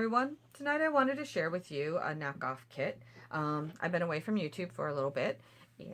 everyone. Tonight I wanted to share with you a knockoff kit. I've been away from YouTube for a little bit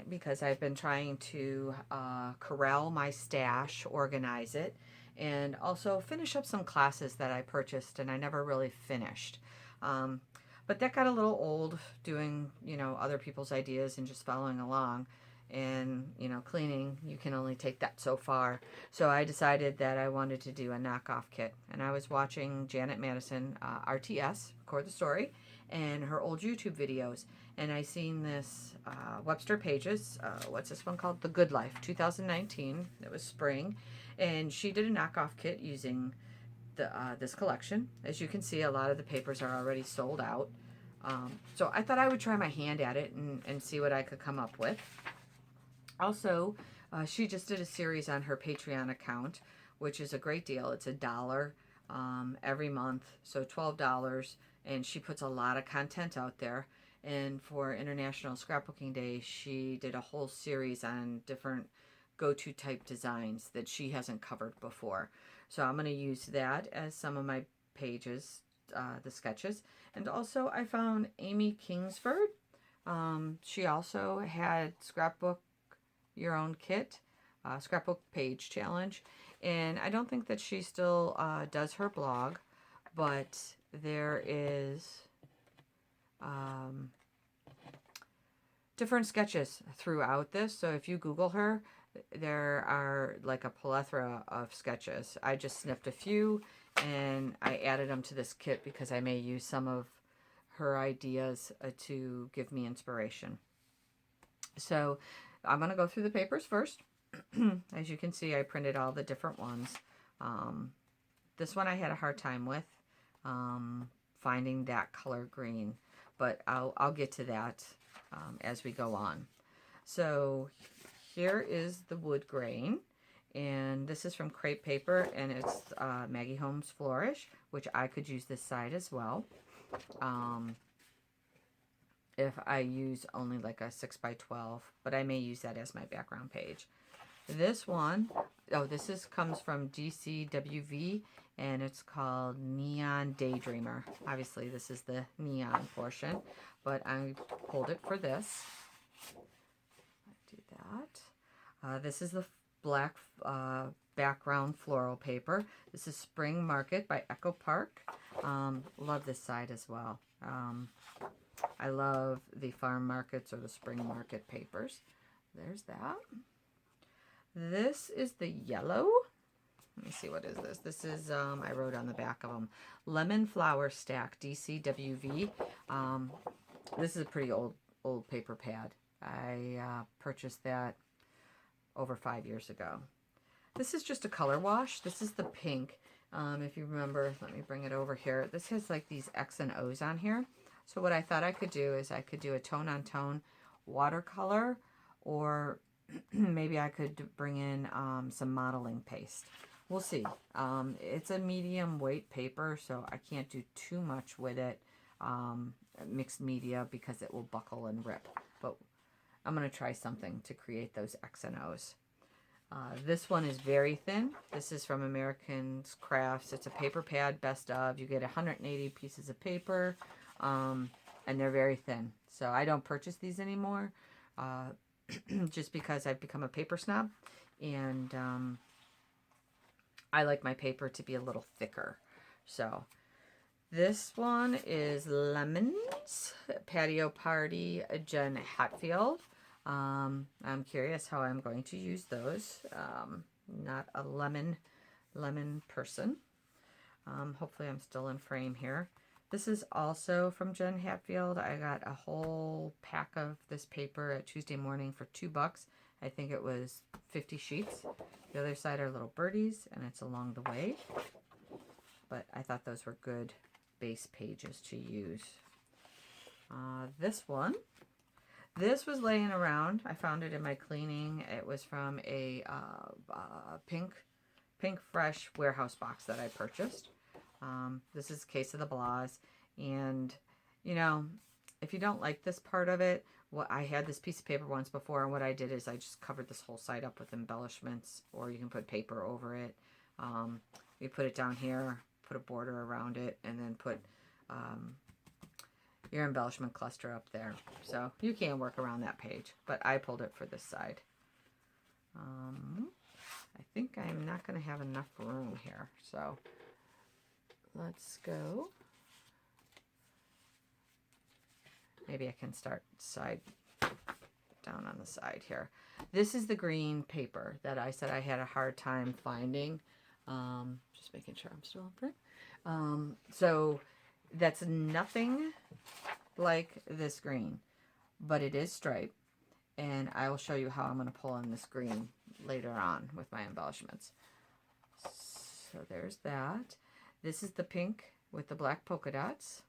because I've been trying to corral my stash, organize it, and also finish up some classes that I purchased and I never really finished. But that got a little old doing, other people's ideas and just following along. And, cleaning, you can only take that so far. So I decided that I wanted to do a knockoff kit. And I was watching Janet Madison, RTS, Record the Story, and her old YouTube videos. And I seen this Webster Pages, what's this one called? The Good Life, 2019. It was spring. And she did a knockoff kit using this collection. As you can see, a lot of the papers are already sold out. So I thought I would try my hand at it and see what I could come up with. Also, she just did a series on her Patreon account, which is a great deal. It's $1 every month, so $12, and she puts a lot of content out there. And for International Scrapbooking Day, she did a whole series on different go-to type designs that she hasn't covered before. So I'm going to use that as some of my pages, the sketches. And also I found Amy Kingsford. She also had Scrapbook Your Own Kit, Scrapbook Page Challenge. And I don't think that she still does her blog, but there is different sketches throughout this. So if you Google her, there are like a plethora of sketches. I just snipped a few and I added them to this kit because I may use some of her ideas to give me inspiration. So I'm going to go through the papers first. As you can see, I printed all the different ones. This one I had a hard time with finding that color green, but I'll get to that as we go on. So here is the wood grain, and this is from crepe paper, and it's Maggie Holmes Flourish, which I could use this side as well. If I use only like a 6x12, but I may use that as my background page. This one, this comes from DCWV, and it's called Neon Daydreamer. Obviously, this is the neon portion, but I pulled it for this. Do that. This is the black background floral paper. This is Spring Market by Echo Park. Love this side as well. I love the farm markets or the spring market papers. There's that. This is the yellow. Let me see, what is this? This is, I wrote on the back of them, Lemon Flower Stack, DCWV. This is a pretty old paper pad. I purchased that over 5 years ago. This is just a color wash. This is the pink. If you remember, let me bring it over here. This has like these X and O's on here. So what I thought I could do is I could do a tone-on-tone watercolor, or maybe I could bring in some modeling paste. We'll see. It's a medium weight paper, so I can't do too much with it, mixed media, because it will buckle and rip. But I'm going to try something to create those X and O's. This one is very thin. This is from American Crafts. It's a paper pad best of. You get 180 pieces of paper, and they're very thin. So I don't purchase these anymore, just because I've become a paper snob, and I like my paper to be a little thicker. So this one is Lemons Patio Party, Jen Hatfield. I'm curious how I'm going to use those. Not a lemon person. Hopefully I'm still in frame here. This is also from Jen Hatfield. I got a whole pack of this paper at Tuesday Morning for $2. I think it was 50 sheets. The other side are little birdies, and it's along the way. But I thought those were good base pages to use. This was laying around. I found it in my cleaning. It was from a pink fresh warehouse box that I purchased. This is Case of the Blahs. And, if you don't like this part of it, I had this piece of paper once before, and what I did is I just covered this whole side up with embellishments, or you can put paper over it. You put it down here, put a border around it, and then put your embellishment cluster up there. So you can work around that page, but I pulled it for this side. I think I'm not going to have enough room here, so let's go. Maybe I can start side down on the side here. This is the green paper that I said I had a hard time finding. Just making sure I'm still in frame. So that's nothing like this green, but it is striped, and I will show you how I'm going to pull in this green later on with my embellishments. So there's that. This is the pink with the black polka dots.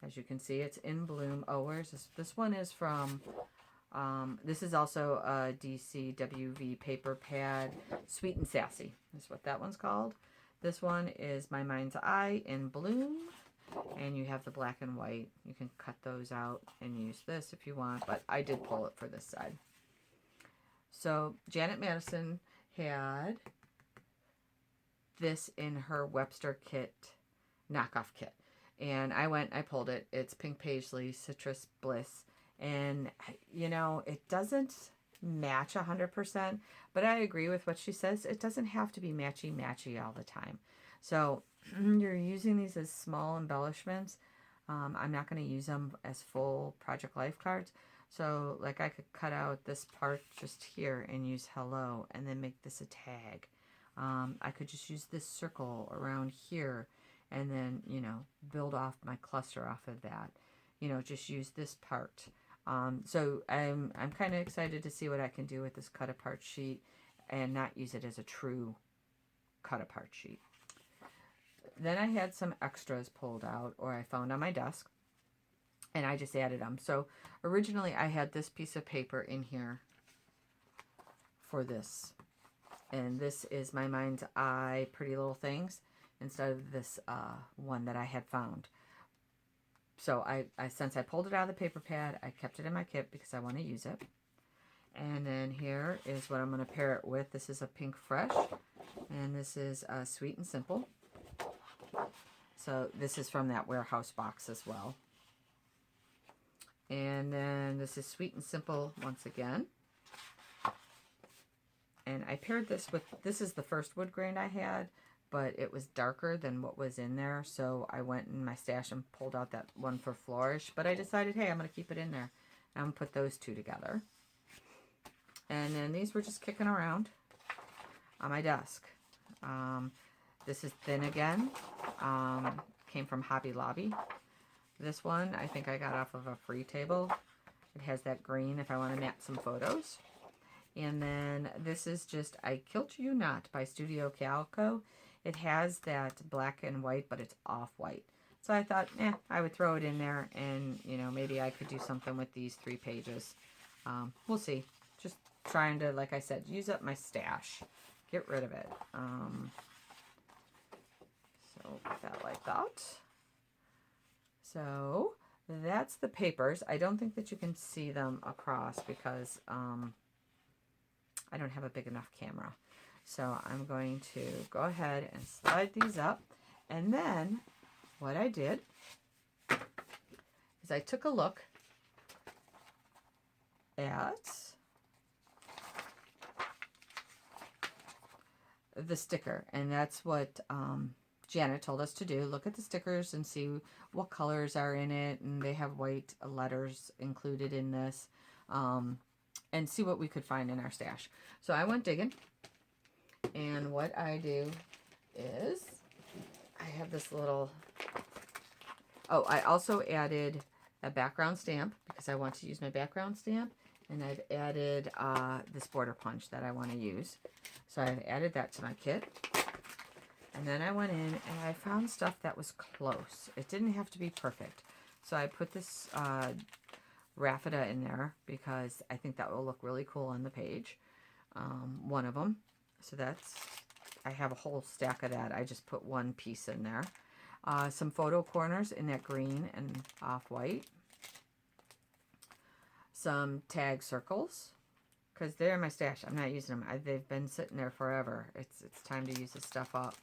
As you can see, it's in bloom. Oh, where's this? This one is from, this is also a DCWV paper pad, Sweet and Sassy is what that one's called. This one is My Mind's Eye in bloom, and you have the black and white. You can cut those out and use this if you want, but I did pull it for this side. So Janet Madison had this in her Webster kit, knockoff kit. And I pulled it. It's Pink Paisley, Citrus Bliss. And, you know, it doesn't match 100%, but I agree with what she says. It doesn't have to be matchy-matchy all the time. So you're using these as small embellishments. I'm not going to use them as full Project Life cards. So, like, I could cut out this part just here and use hello and then make this a tag. I could just use this circle around here and then, you know, build off my cluster off of that. You know, just use this part. So I'm kind of excited to see what I can do with this cut apart sheet and not use it as a true cut apart sheet. Then I had some extras pulled out, or I found on my desk, and I just added them. So originally I had this piece of paper in here for this. And this is My Mind's Eye Pretty Little Things, instead of this one that I had found. So I since I pulled it out of the paper pad, I kept it in my kit because I want to use it. And then here is what I'm going to pair it with. This is a Pink Fresh, and this is Sweet and Simple. So this is from that warehouse box as well. And then this is Sweet and Simple once again. And I paired this with, this is the first wood grain I had, but it was darker than what was in there. So I went in my stash and pulled out that one for Flourish. But I decided, hey, I'm going to keep it in there. I'm going to put those two together. And then these were just kicking around on my desk. This is thin again. Came from Hobby Lobby. This one I think I got off of a free table. It has that green if I want to map some photos. And then this is just I Kilt You Not by Studio Calico. It has that black and white, but it's off-white. So I thought, I would throw it in there, and, you know, maybe I could do something with these 3 pages. We'll see. Just trying to, like I said, use up my stash. Get rid of it. So put that like that. So that's the papers. I don't think that you can see them across because I don't have a big enough camera. So I'm going to go ahead and slide these up. And then what I did is I took a look at the sticker. And that's what Janet told us to do. Look at the stickers and see what colors are in it. And they have white letters included in this. And see what we could find in our stash. So I went digging. And what I do is I have this little... Oh, I also added a background stamp because I want to use my background stamp. And I've added this border punch that I want to use. So I've added that to my kit. And then I went in and I found stuff that was close. It didn't have to be perfect. So I put this raffia in there because I think that will look really cool on the page. One of them. So that's, I have a whole stack of that. I just put one piece in there. Some photo corners in that green and off-white. Some tag circles because they're in my stash. I'm not using them. They've been sitting there forever. It's time to use this stuff up.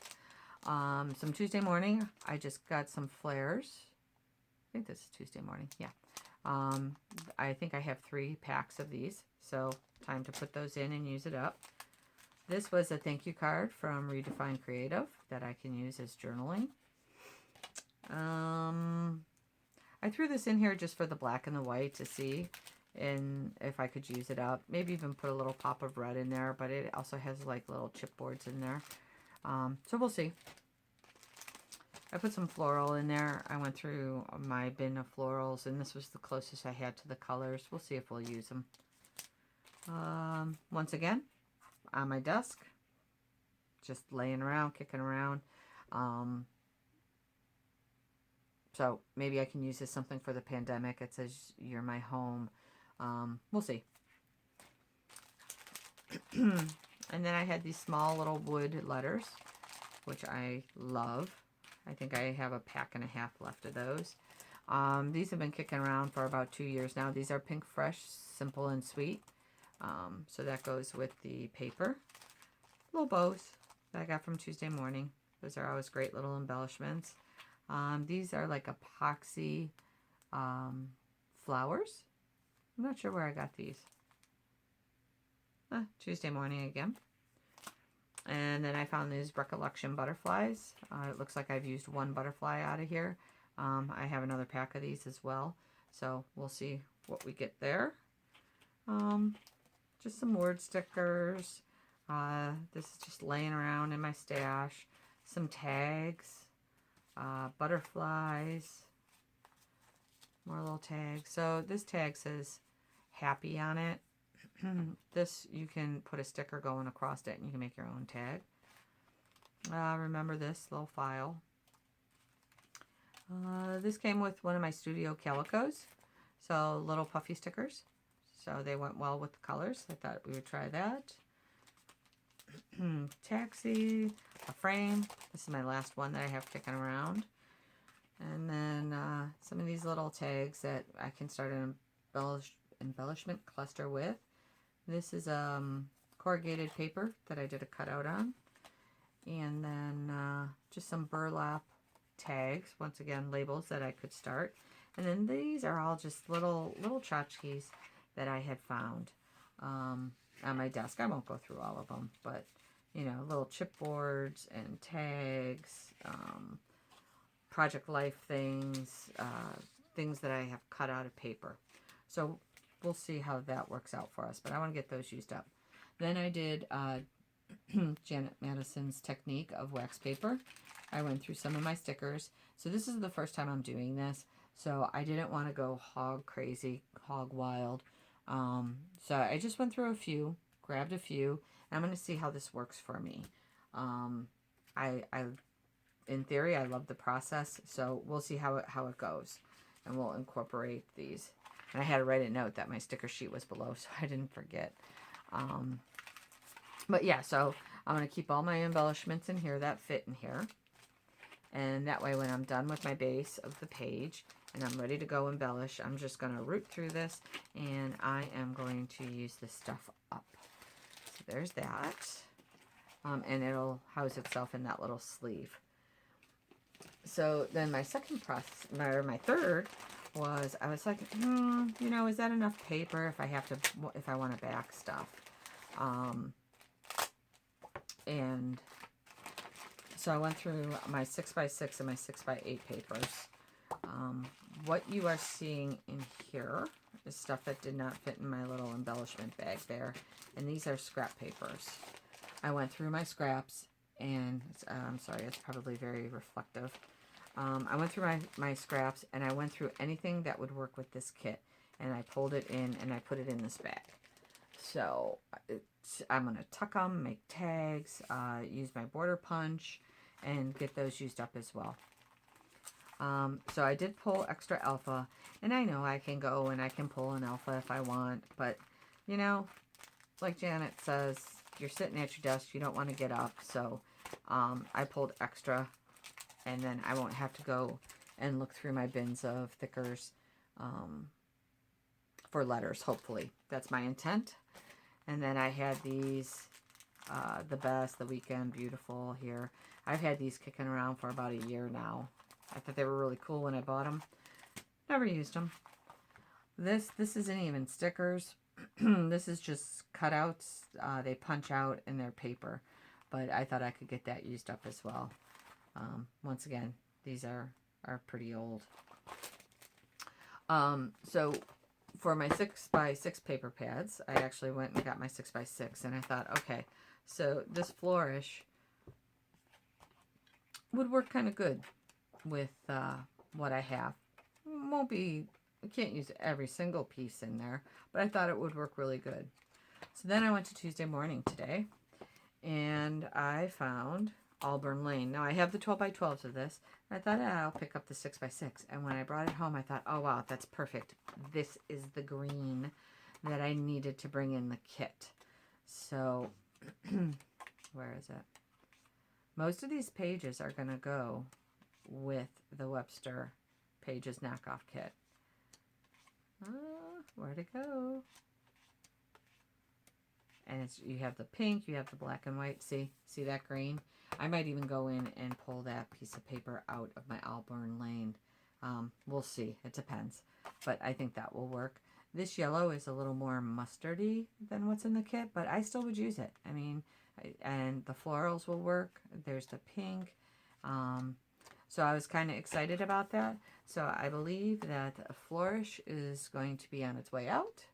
Some Tuesday morning, I just got some flares think this is Tuesday morning. Yeah. I think I have 3 packs of these, so time to put those in and use it up. This was a thank you card from Redefine Creative that I can use as journaling. I threw this in here just for the black and the white to see and if I could use it up. Maybe even put a little pop of red in there, but it also has like little chipboards in there. So we'll see. I put some floral in there. I went through my bin of florals, and this was the closest I had to the colors. We'll see if we'll use them. Once again, on my desk, just laying around, kicking around. So maybe I can use this something for the pandemic. It says, "You're my home." We'll see. And then I had these small little wood letters, which I love. I think I have a pack and a half left of those. These have been kicking around for about 2 years now. These are Pink Fresh, simple and sweet. So that goes with the paper. Little bows that I got from Tuesday morning. Those are always great little embellishments. These are like epoxy flowers. I'm not sure where I got these. Tuesday morning again. And then I found these recollection butterflies. It looks like I've used 1 butterfly out of here. I have another pack of these as well. So we'll see what we get there. Just some word stickers. This is just laying around in my stash. Some tags. Butterflies. More little tags. So this tag says happy on it. This, you can put a sticker going across it and you can make your own tag. Remember this little file. This came with one of my studio calicos. So little puffy stickers. So they went well with the colors. I thought we would try that. Taxi, a frame. This is my last one that I have kicking around. And then some of these little tags that I can start an embellishment cluster with. This is corrugated paper that I did a cutout on. And then just some burlap tags. Once again, labels that I could start. And then these are all just little tchotchkes that I had found on my desk. I won't go through all of them, but you know, little chipboards and tags, Project Life things, things that I have cut out of paper. So we'll see how that works out for us, but I want to get those used up. Then I did Janet Madison's technique of wax paper. I went through some of my stickers. So this is the first time I'm doing this, so I didn't want to go hog crazy, hog wild. So I just went through a few, grabbed a few, and I'm going to see how this works for me. In theory, I love the process, so we'll see how it goes, and we'll incorporate these. And I had to write a note that my sticker sheet was below, so I didn't forget. But yeah, so I'm going to keep all my embellishments in here that fit in here. And that way, when I'm done with my base of the page and I'm ready to go embellish, I'm just going to root through this, and I am going to use this stuff up. So there's that. And it'll house itself in that little sleeve. So then my second process, or my third, was I was like, you know, is that enough paper if I want to back stuff? And so I went through my 6x6 and my 6x8 papers. What you are seeing in here is stuff that did not fit in my little embellishment bag there. And these are scrap papers. I went through my scraps, and I'm sorry, it's probably very reflective. I went through my scraps, and I went through anything that would work with this kit. And I pulled it in, and I put it in this bag. So I'm going to tuck them, make tags, use my border punch, and get those used up as well. So I did pull extra alpha, and I know I can go and I can pull an alpha if I want, but you know, like Janet says, you're sitting at your desk, you don't want to get up, so I pulled extra, and then I won't have to go and look through my bins of thickers for letters, hopefully. That's my intent. And then I had these, The Best, The Weekend, Beautiful here. I've had these kicking around for about a year now. I thought they were really cool when I bought them. Never used them. This isn't even stickers. This is just cutouts. They punch out in their paper. But I thought I could get that used up as well. Once again, these are pretty old. So for my 6x6 paper pads, I actually went and got my 6x6, and I thought, okay, so this flourish would work kind of good with what I have. Won't be, I can't use every single piece in there, but I thought it would work really good. So then I went to Tuesday morning today, and I found Auburn Lane. Now I have the 12x12s of this. I thought I'll pick up the 6x6, and when I brought it home, I thought, oh wow, that's perfect. This is the green that I needed to bring in the kit. So where is it? Most of these pages are going to go with the Webster Pages knockoff kit. Where'd it go? And it's, you have the pink, you have the black and white. See that green? I might even go in and pull that piece of paper out of my Auburn Lane. We'll see. It depends. But I think that will work. This yellow is a little more mustardy than what's in the kit, but I still would use it. I mean, and the florals will work. There's the pink. So I was kind of excited about that. So I believe that Flourish is going to be on its way out.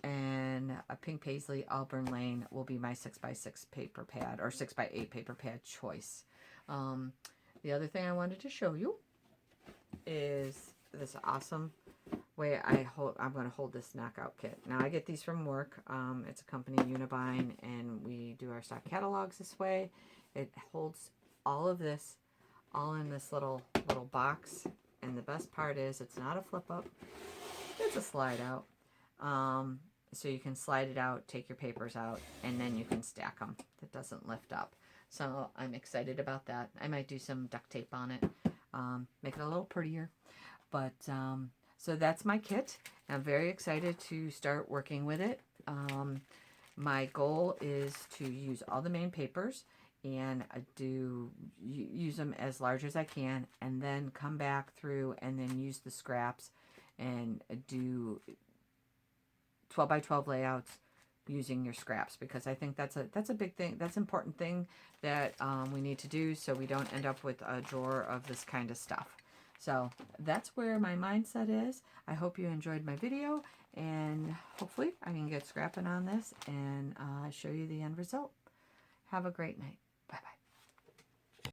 And a Pink Paisley Auburn Lane will be my 6x6 paper pad or 6x8 paper pad choice. The other thing I wanted to show you is this awesome way I'm going to hold this knockout kit. Now I get these from work. It's a company, Unibine, and we do our stock catalogs this way. It holds all of this all in this little box, and the best part is it's not a flip up, it's a slide out. So you can slide it out, take your papers out, and then you can stack them. It doesn't lift up. So I'm excited about that. I might do some duct tape on it, make it a little prettier. But so that's my kit. I'm very excited to start working with it. My goal is to use all the main papers and use them as large as I can, and then come back through and then use the scraps and do 12x12 layouts using your scraps, because I think that's a big thing. That's an important thing that we need to do, so we don't end up with a drawer of this kind of stuff. So that's where my mindset is. I hope you enjoyed my video, and hopefully I can get scrapping on this and show you the end result. Have a great night. Bye-bye.